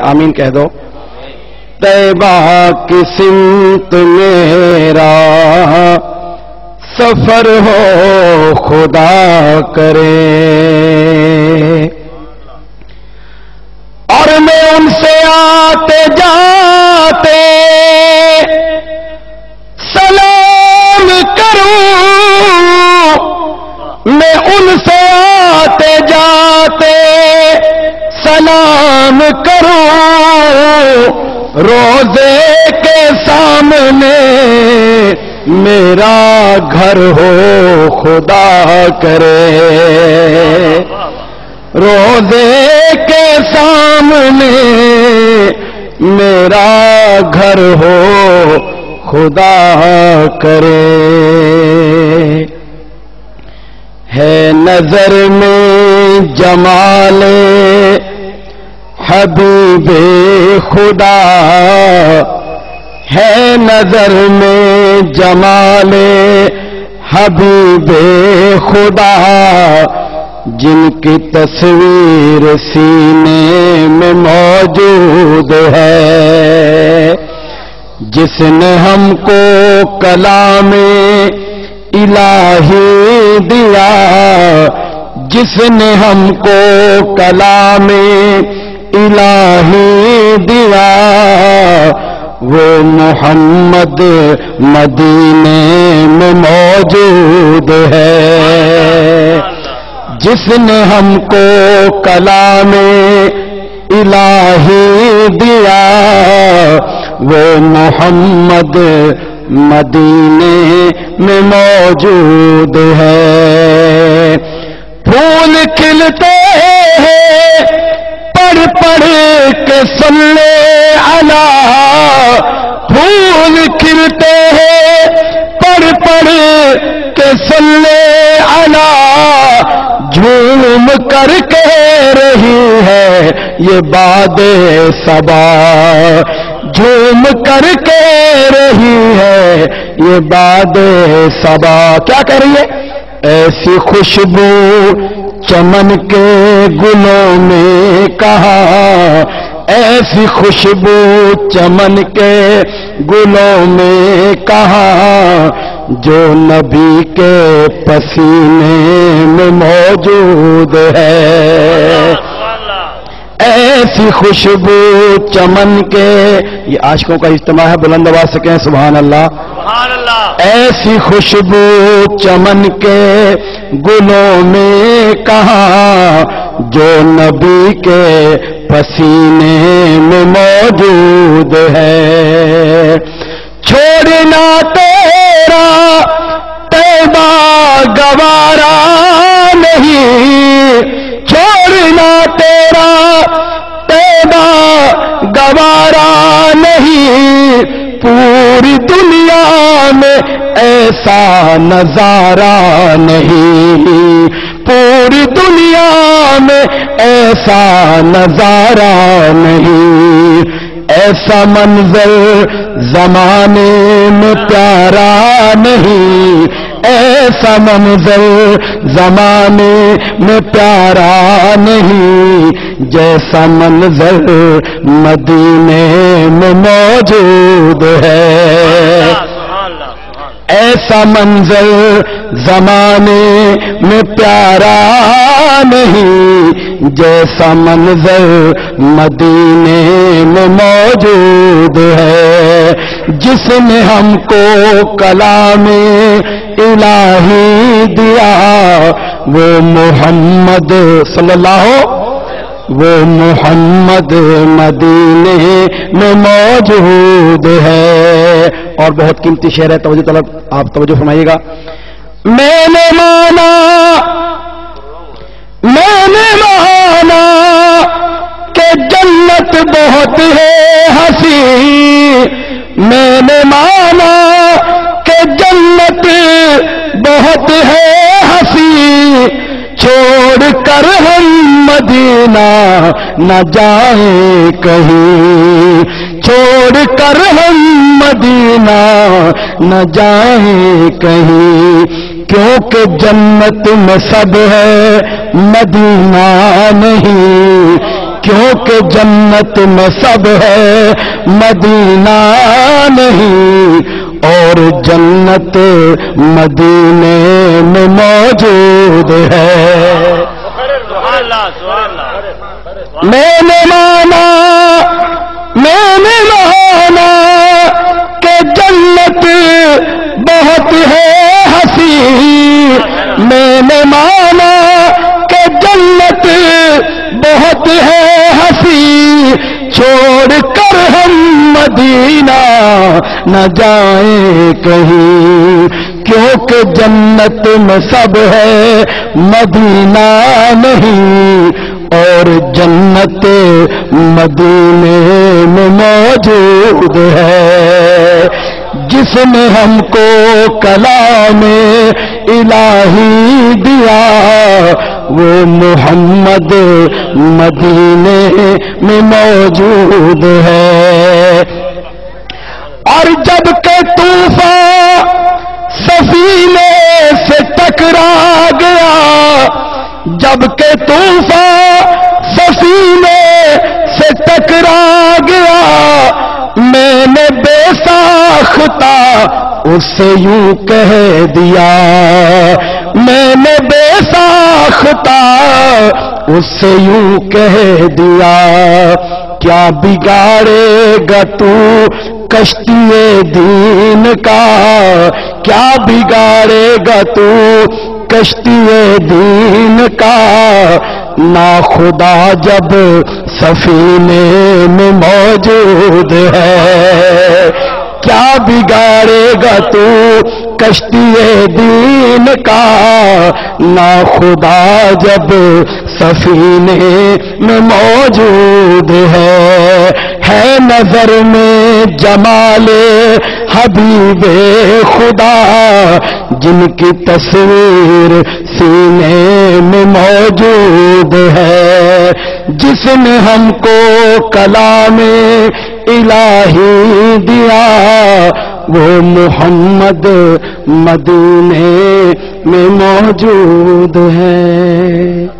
آمین کہہ دو. طیبہ کی سمت میرا سفر ہو خدا کرے، اور میں ان سے آتے جاتے سلام کروں، میں ان سے آتے جاتے سلام کروں، روزے کے سامنے میرا گھر ہو خدا کرے، روزے کے سامنے میرا گھر ہو خدا کرے. ہے نظر میں جمال حبیب خدا، ہے نظر میں جمال حبیب خدا، جن کی تصویر سینے میں موجود ہے، جس نے ہم کو کلام الہی دیا، جس نے ہم کو کلام الہی دیا، وہ محمد مدینے میں موجود ہے، جس نے ہم کو کلام الہی دیا، وہ محمد مدینے میں موجود ہے. پھول کھلتے ہیں پڑھ پڑھ کے صلی علی، پھول کھلتے ہیں پڑھ پڑھ کے صلی علی، جھوم کر کہہ رہی ہے یہ باد صبا، جھوم کر کہہ رہی ہے یہ باد صبا. کیا کہہ رہی ہے؟ ایسی خوشبو چمن کے گلوں میں کہاں، ایسی خوشبو چمن کے گلوں میں کہاں، جو نبی کے پسینے میں موجود ہے. ایسی خوشبو چمن کے، یہ عاشقوں کا اجتماع ہے، بلند آواز سے کہیں سبحان اللہ. سبحان اللہ. ایسی خوشبو چمن کے گلوں میں کہاں، جو نبی کے پسینے میں موجود ہے. چھوڑنا تیرا طیبہ گوارا نہیں، چھوڑنا تیرا طیبہ گوارا نہیں، پوری دنیا میں ایسا نظارہ نہیں، پوری دنیا میں ایسا نظارہ نہیں، ایسا منظر زمانے میں پیارا نہیں، ایسا منظر زمانے میں پیارا نہیں، جیسا منظر مدینے میں موجود ہے. ایسا منظر زمانے میں پیارا نہیں، جیسا منظر مدینے میں موجود ہے. جس نے ہم کو کلام الہی دیا، وہ محمد صلی اللہ، وہ محمد مدینے میں موجود ہے. اور بہت قیمتی شعر ہے، توجہ طلب، آپ توجہ فرمائیے گا. میں نے مانا کہ جنت بہت ہے ہنسی، میں نے مانا کہ جنت بہت ہے ہنسی، چھوڑ کر ہم مدینہ نہ جائیں کہیں، چھوڑ کر ہم مدینہ نہ جائیں کہیں، کیونکہ جنت میں سب ہے مدینہ نہیں، کیونکہ جنت میں سب ہے مدینہ نہیں، اور جنت مدینے میں موجود ہے۔ میں نے مانا کہ جنت بہت ہے حسین، میں نے مانا کہ جنت بہت ہے حسین، چھوڑ کر ہم مدینہ نہ جائیں کہیں، کیونکہ جنت میں سب ہے مدینہ نہیں، اور جنت مدینے میں موجود ہے۔ جس نے ہم کو کلام الہی دیا وہ محمد مدینے میں موجود ہے۔ اور جب کہ طوفان سفینے سے ٹکرا گیا، جب کہ طوفان سفینے سے ٹکرا گیا، میں نے بے ساختہ اس سے یوں کہہ دیا، میں نے بے ساختہ اس سے یوں کہہ دیا، کیا بگاڑے گا تو کشتی دین کا، کیا بگاڑے گا تو کشتی دین کا، نا خدا جب سفینے میں موجود ہے، کیا بگاڑے گا تو کشتی دین کا، نا خدا جب سفینے میں موجود ہے نظر میں جمال حبیب خدا، جن کی تصویر سینے میں موجود ہے، جس نے ہم کو کلام الہی دیا وہ محمد مدینے میں موجود ہے۔